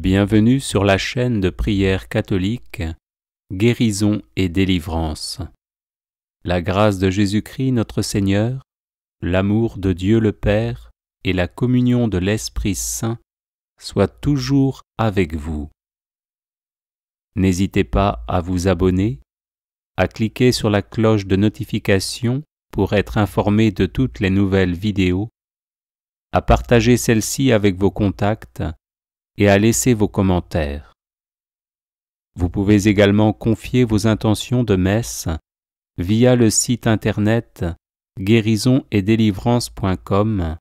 Bienvenue sur la chaîne de prière catholique Guérison et délivrance. La grâce de Jésus-Christ notre Seigneur, l'amour de Dieu le Père et la communion de l'Esprit Saint soient toujours avec vous. N'hésitez pas à vous abonner, à cliquer sur la cloche de notification pour être informé de toutes les nouvelles vidéos, à partager celle-ci avec vos contacts et à laisser vos commentaires. Vous pouvez également confier vos intentions de messe via le site internet guérisonetdélivrance.com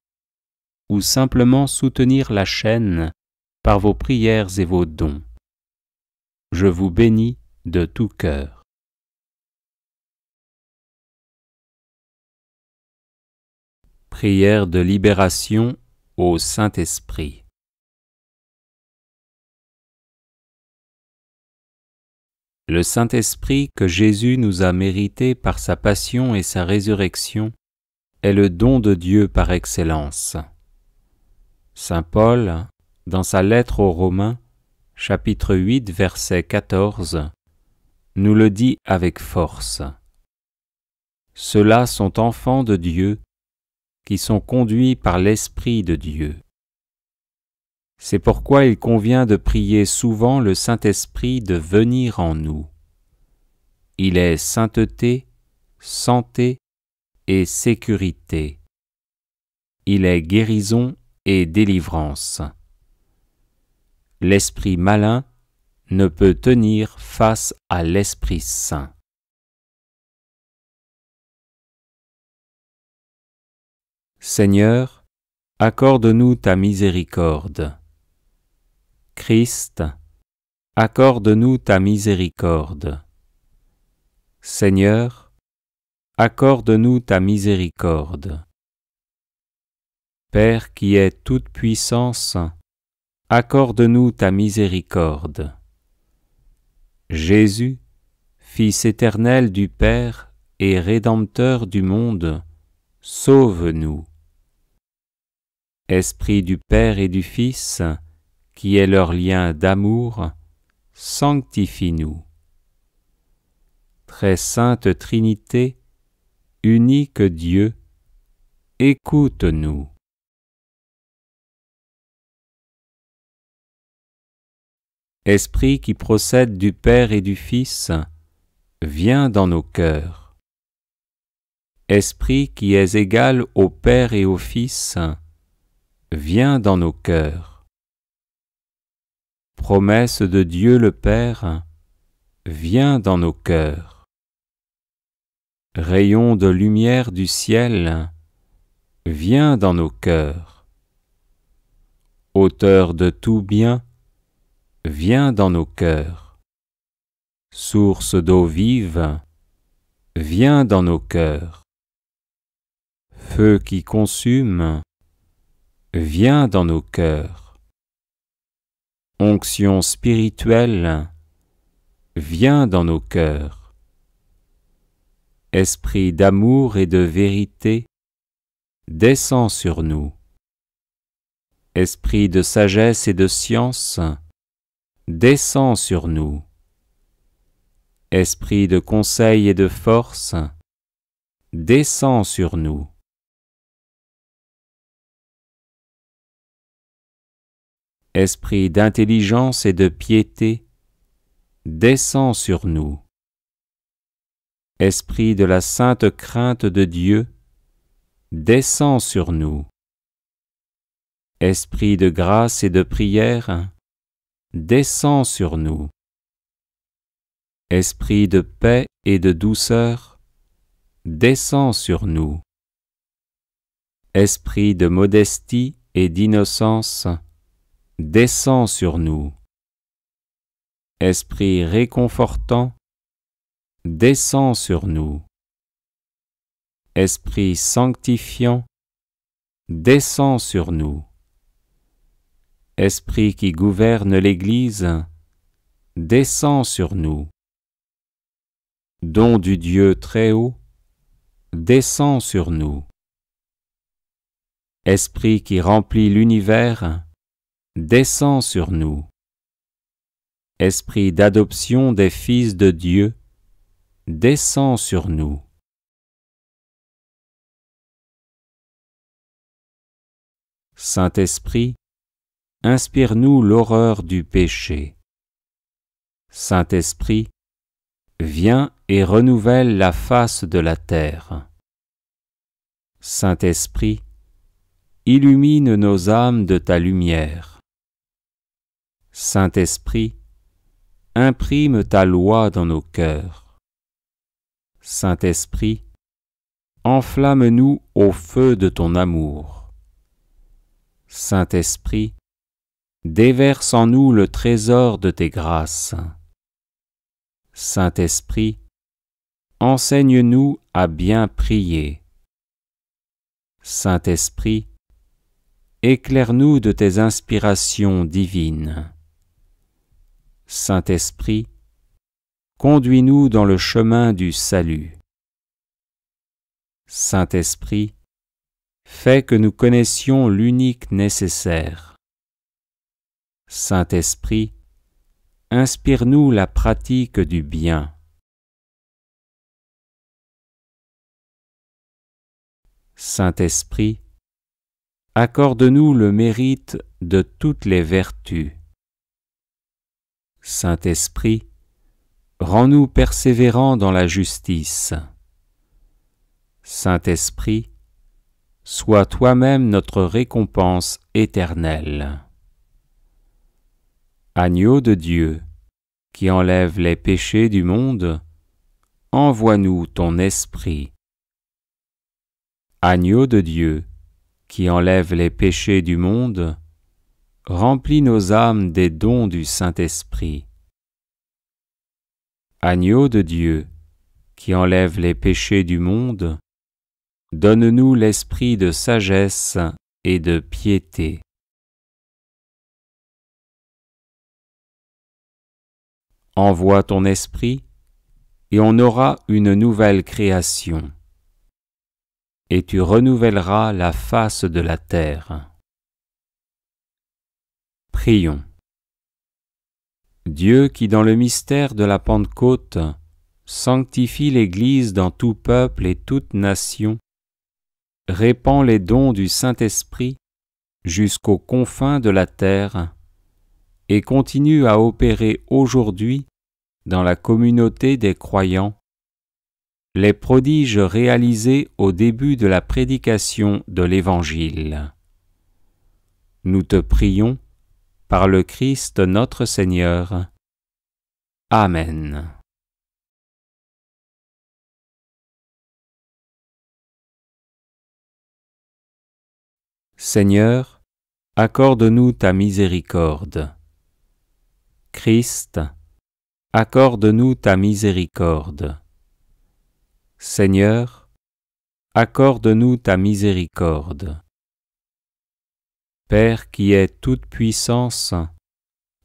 ou simplement soutenir la chaîne par vos prières et vos dons. Je vous bénis de tout cœur. Prière de libération au Saint-Esprit. Le Saint-Esprit que Jésus nous a mérité par sa passion et sa résurrection est le don de Dieu par excellence. Saint Paul, dans sa lettre aux Romains, chapitre 8, verset 14, nous le dit avec force. Ceux-là sont enfants de Dieu, qui sont conduits par l'Esprit de Dieu. C'est pourquoi il convient de prier souvent le Saint-Esprit de venir en nous. Il est sainteté, santé et sécurité. Il est guérison et délivrance. L'esprit malin ne peut tenir face à l'Esprit Saint. Seigneur, accorde-nous ta miséricorde. Christ, accorde-nous ta miséricorde. Seigneur, accorde-nous ta miséricorde. Père qui es toute puissance, accorde-nous ta miséricorde. Jésus, Fils éternel du Père et Rédempteur du monde, sauve-nous. Esprit du Père et du Fils, qui est leur lien d'amour, sanctifie-nous. Très sainte Trinité, unique Dieu, écoute-nous. Esprit qui procède du Père et du Fils, viens dans nos cœurs. Esprit qui est égal au Père et au Fils, viens dans nos cœurs. Promesse de Dieu le Père, viens dans nos cœurs. Rayon de lumière du ciel, viens dans nos cœurs. Auteur de tout bien, viens dans nos cœurs. Source d'eau vive, viens dans nos cœurs. Feu qui consume, viens dans nos cœurs. Onction spirituelle, viens dans nos cœurs. Esprit d'amour et de vérité, descends sur nous. Esprit de sagesse et de science, descends sur nous. Esprit de conseil et de force, descends sur nous. Esprit d'intelligence et de piété, descends sur nous. Esprit de la sainte crainte de Dieu, descends sur nous. Esprit de grâce et de prière, descends sur nous. Esprit de paix et de douceur, descends sur nous. Esprit de modestie et d'innocence, descends sur nous. Esprit réconfortant, descends sur nous. Esprit sanctifiant, descends sur nous. Esprit qui gouverne l'Église, descends sur nous. Don du Dieu très haut, descends sur nous. Esprit qui remplit l'univers, descends sur nous. Esprit d'adoption des fils de Dieu, descends sur nous. Saint-Esprit, inspire-nous l'horreur du péché. Saint-Esprit, viens et renouvelle la face de la terre. Saint-Esprit, illumine nos âmes de ta lumière. Saint-Esprit, imprime ta loi dans nos cœurs. Saint-Esprit, enflamme-nous au feu de ton amour. Saint-Esprit, déverse en nous le trésor de tes grâces. Saint-Esprit, enseigne-nous à bien prier. Saint-Esprit, éclaire-nous de tes inspirations divines. Saint-Esprit, conduis-nous dans le chemin du salut. Saint-Esprit, fais que nous connaissions l'unique nécessaire. Saint-Esprit, inspire-nous la pratique du bien. Saint-Esprit, accorde-nous le mérite de toutes les vertus. Saint-Esprit, rends-nous persévérants dans la justice. Saint-Esprit, sois toi-même notre récompense éternelle. Agneau de Dieu, qui enlève les péchés du monde, envoie-nous ton Esprit. Agneau de Dieu, qui enlève les péchés du monde, remplis nos âmes des dons du Saint-Esprit. Agneau de Dieu, qui enlève les péchés du monde, donne-nous l'esprit de sagesse et de piété. Envoie ton esprit, et on aura une nouvelle création, et tu renouvelleras la face de la terre. Prions. Dieu qui dans le mystère de la Pentecôte sanctifie l'Église dans tout peuple et toute nation, répand les dons du Saint-Esprit jusqu'aux confins de la terre et continue à opérer aujourd'hui dans la communauté des croyants les prodiges réalisés au début de la prédication de l'Évangile. Nous te prions par le Christ notre Seigneur. Amen. Seigneur, accorde-nous ta miséricorde. Christ, accorde-nous ta miséricorde. Seigneur, accorde-nous ta miséricorde. Père qui es toute puissance,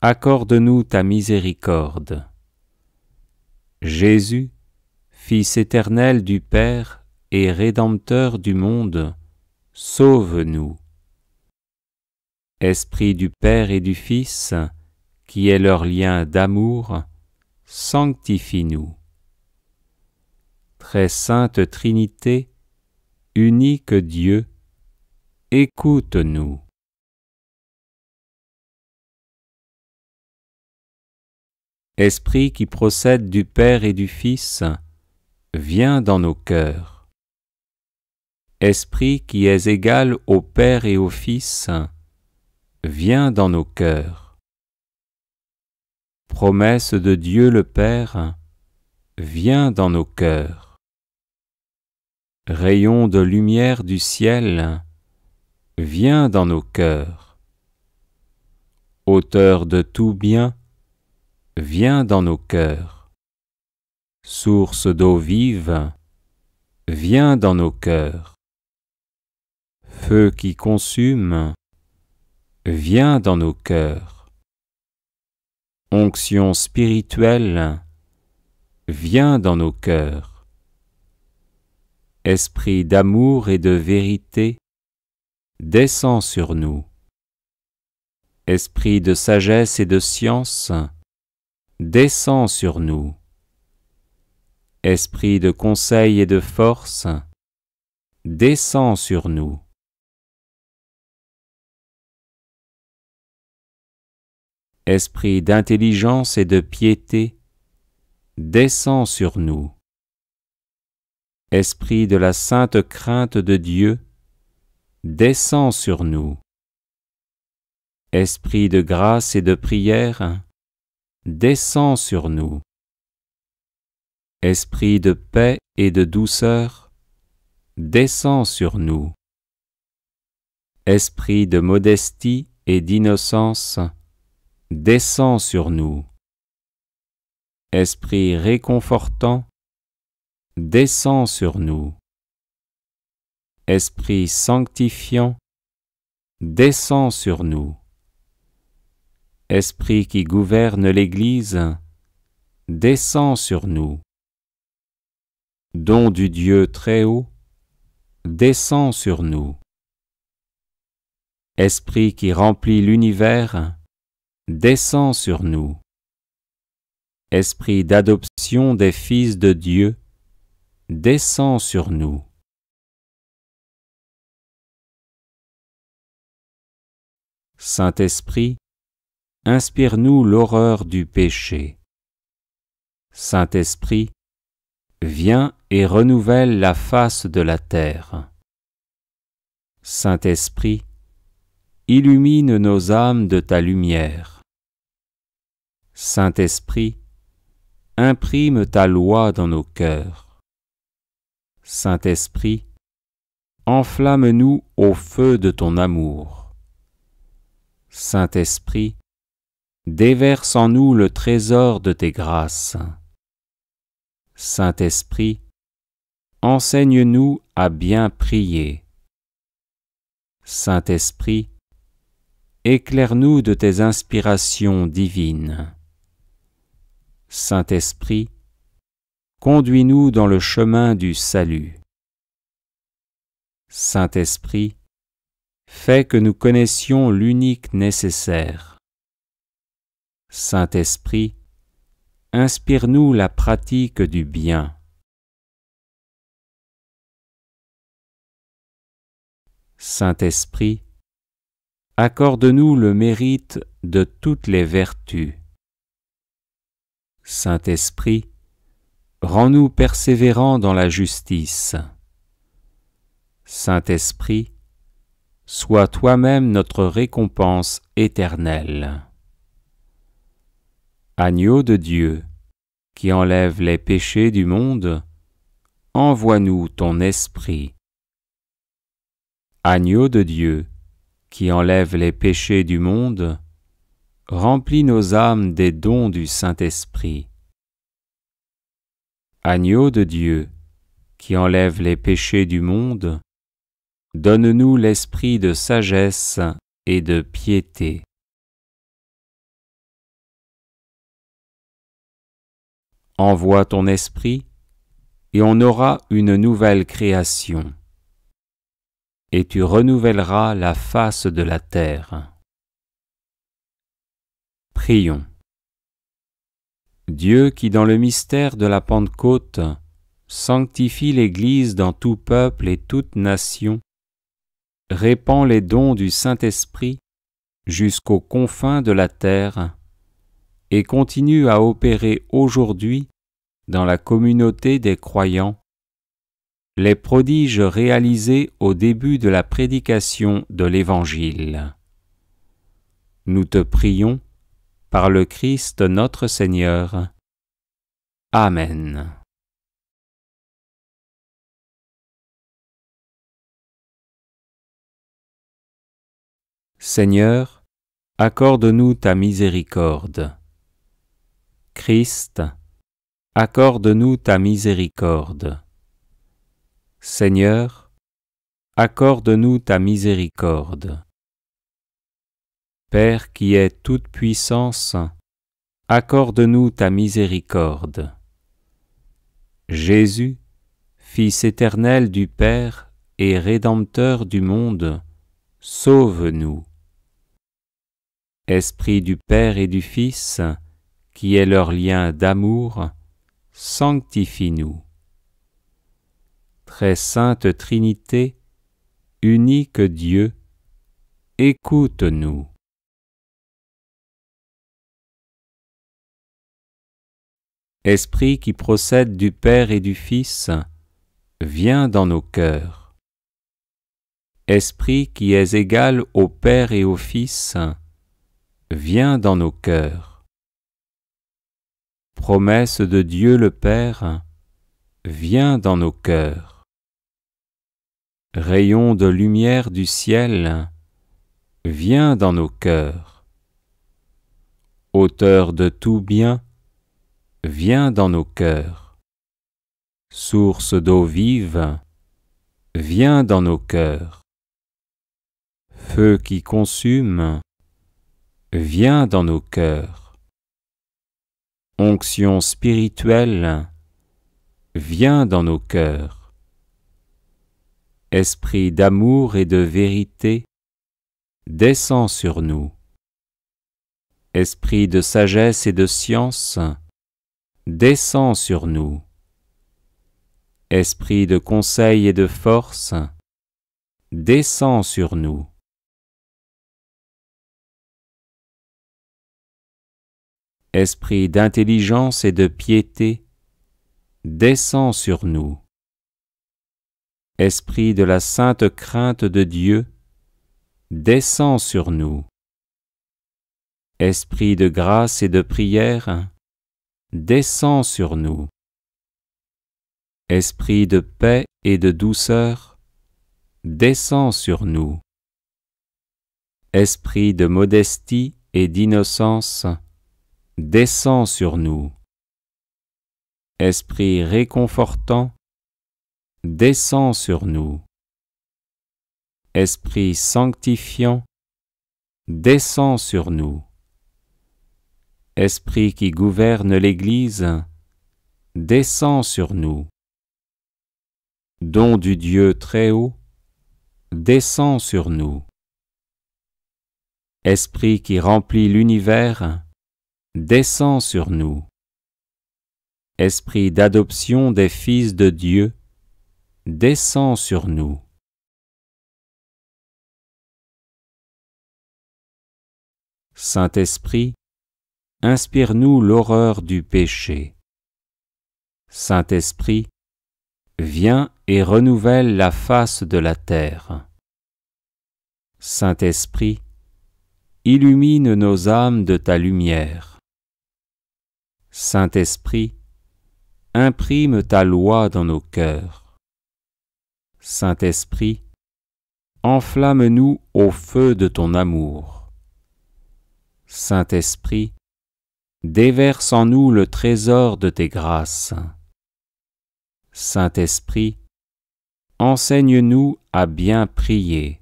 accorde-nous ta miséricorde. Jésus, Fils éternel du Père et Rédempteur du monde, sauve-nous. Esprit du Père et du Fils, qui est leur lien d'amour, sanctifie-nous. Très sainte Trinité, unique Dieu, écoute-nous. Esprit qui procède du Père et du Fils, viens dans nos cœurs. Esprit qui es égal au Père et au Fils, viens dans nos cœurs. Promesse de Dieu le Père, viens dans nos cœurs. Rayon de lumière du ciel, viens dans nos cœurs. Auteur de tout bien, viens dans nos cœurs. Source d'eau vive, viens dans nos cœurs. Feu qui consume, viens dans nos cœurs. Onction spirituelle, viens dans nos cœurs. Esprit d'amour et de vérité, descends sur nous. Esprit de sagesse et de science, descends sur nous. Esprit de conseil et de force, descends sur nous. Esprit d'intelligence et de piété, descends sur nous. Esprit de la sainte crainte de Dieu, descends sur nous. Esprit de grâce et de prière, descends sur nous. Esprit de paix et de douceur, descends sur nous. Esprit de modestie et d'innocence, descends sur nous. Esprit réconfortant, descends sur nous. Esprit sanctifiant, descends sur nous. Esprit qui gouverne l'Église, descends sur nous. Don du Dieu très haut, descends sur nous. Esprit qui remplit l'univers, descends sur nous. Esprit d'adoption des fils de Dieu, descends sur nous. Saint-Esprit, inspire-nous l'horreur du péché. Saint-Esprit, viens et renouvelle la face de la terre. Saint-Esprit, illumine nos âmes de ta lumière. Saint-Esprit, imprime ta loi dans nos cœurs. Saint-Esprit, enflamme-nous au feu de ton amour. Saint-Esprit, déverse en nous le trésor de tes grâces. Saint-Esprit, enseigne-nous à bien prier. Saint-Esprit, éclaire-nous de tes inspirations divines. Saint-Esprit, conduis-nous dans le chemin du salut. Saint-Esprit, fais que nous connaissions l'unique nécessaire. Saint-Esprit, inspire-nous la pratique du bien. Saint-Esprit, accorde-nous le mérite de toutes les vertus. Saint-Esprit, rends-nous persévérants dans la justice. Saint-Esprit, sois toi-même notre récompense éternelle. Agneau de Dieu, qui enlève les péchés du monde, envoie-nous ton Esprit. Agneau de Dieu, qui enlève les péchés du monde, remplis nos âmes des dons du Saint-Esprit. Agneau de Dieu, qui enlève les péchés du monde, donne-nous l'esprit de sagesse et de piété. Envoie ton esprit, et on aura une nouvelle création, et tu renouvelleras la face de la terre. Prions. Dieu qui dans le mystère de la Pentecôte sanctifie l'Église dans tout peuple et toute nation, répand les dons du Saint-Esprit jusqu'aux confins de la terre et continue à opérer aujourd'hui dans la communauté des croyants les prodiges réalisés au début de la prédication de l'Évangile. Nous te prions par le Christ notre Seigneur. Amen. Seigneur, accorde-nous ta miséricorde. Christ, accorde-nous ta miséricorde. Seigneur, accorde-nous ta miséricorde. Père qui est toute puissance, accorde-nous ta miséricorde. Jésus, Fils éternel du Père et Rédempteur du monde, sauve-nous. Esprit du Père et du Fils, qui est leur lien d'amour, sanctifie-nous. Très sainte Trinité, unique Dieu, écoute-nous. Esprit qui procède du Père et du Fils, viens dans nos cœurs. Esprit qui est égal au Père et au Fils, viens dans nos cœurs. Promesse de Dieu le Père, viens dans nos cœurs. Rayon de lumière du ciel, viens dans nos cœurs. Auteur de tout bien, viens dans nos cœurs. Source d'eau vive, viens dans nos cœurs. Feu qui consume, viens dans nos cœurs. Onction spirituelle, viens dans nos cœurs. Esprit d'amour et de vérité, descends sur nous. Esprit de sagesse et de science, descends sur nous. Esprit de conseil et de force, descends sur nous. Esprit d'intelligence et de piété, descends sur nous. Esprit de la sainte crainte de Dieu, descends sur nous. Esprit de grâce et de prière, descends sur nous. Esprit de paix et de douceur, descends sur nous. Esprit de modestie et d'innocence, descends sur nous. Esprit réconfortant, descends sur nous. Esprit sanctifiant, descends sur nous. Esprit qui gouverne l'Église, descends sur nous. Don du Dieu très haut, descends sur nous. Esprit qui remplit l'univers, descends sur nous. Esprit d'adoption des fils de Dieu, descends sur nous. Saint-Esprit, inspire-nous l'horreur du péché. Saint-Esprit, viens et renouvelle la face de la terre. Saint-Esprit, illumine nos âmes de ta lumière. Saint-Esprit, imprime ta loi dans nos cœurs. Saint-Esprit, enflamme-nous au feu de ton amour. Saint-Esprit, déverse en nous le trésor de tes grâces. Saint-Esprit, enseigne-nous à bien prier.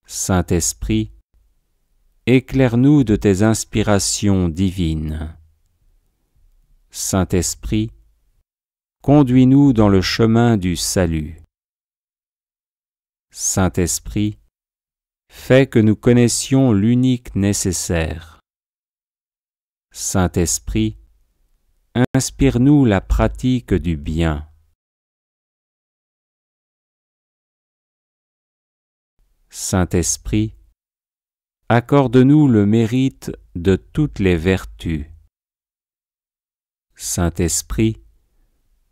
Saint-Esprit, éclaire-nous de tes inspirations divines. Saint-Esprit, conduis-nous dans le chemin du salut. Saint-Esprit, fais que nous connaissions l'unique nécessaire. Saint-Esprit, inspire-nous la pratique du bien. Saint-Esprit, accorde-nous le mérite de toutes les vertus. Saint-Esprit,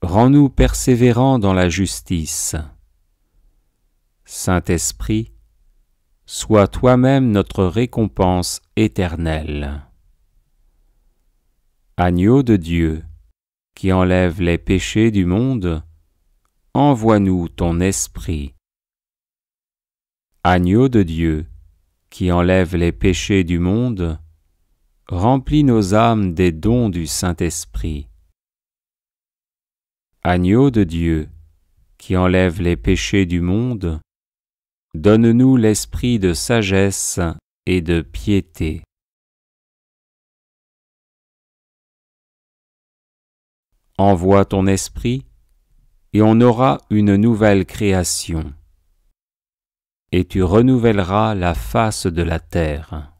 rends-nous persévérants dans la justice. Saint-Esprit, sois toi-même notre récompense éternelle. Agneau de Dieu, qui enlève les péchés du monde, envoie-nous ton Esprit. Agneau de Dieu, qui enlève les péchés du monde, remplis nos âmes des dons du Saint-Esprit. Agneau de Dieu, qui enlève les péchés du monde, donne-nous l'esprit de sagesse et de piété. Envoie ton esprit, et on aura une nouvelle création, et tu renouvelleras la face de la terre.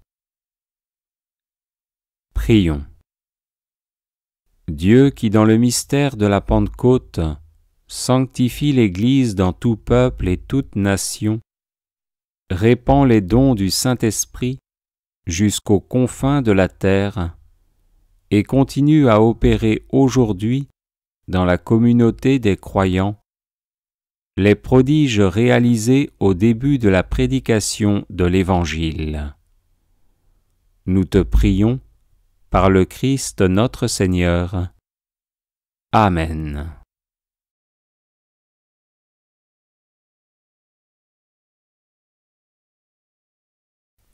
Prions. Dieu qui dans le mystère de la Pentecôte sanctifie l'Église dans tout peuple et toute nation, répand les dons du Saint-Esprit jusqu'aux confins de la terre et continue à opérer aujourd'hui dans la communauté des croyants les prodiges réalisés au début de la prédication de l'Évangile. Nous te prions par le Christ notre Seigneur. Amen.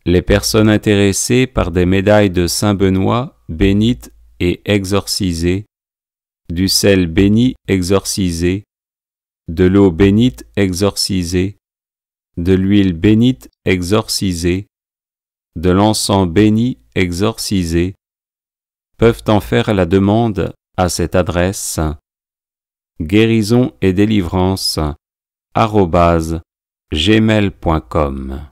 Les personnes intéressées par des médailles de Saint Benoît bénites et exorcisées, du sel béni exorcisé, de l'eau bénite exorcisée, de l'huile bénite exorcisée, de l'encens béni exorcisé, peuvent en faire la demande à cette adresse guérison et délivrance @gmail.com.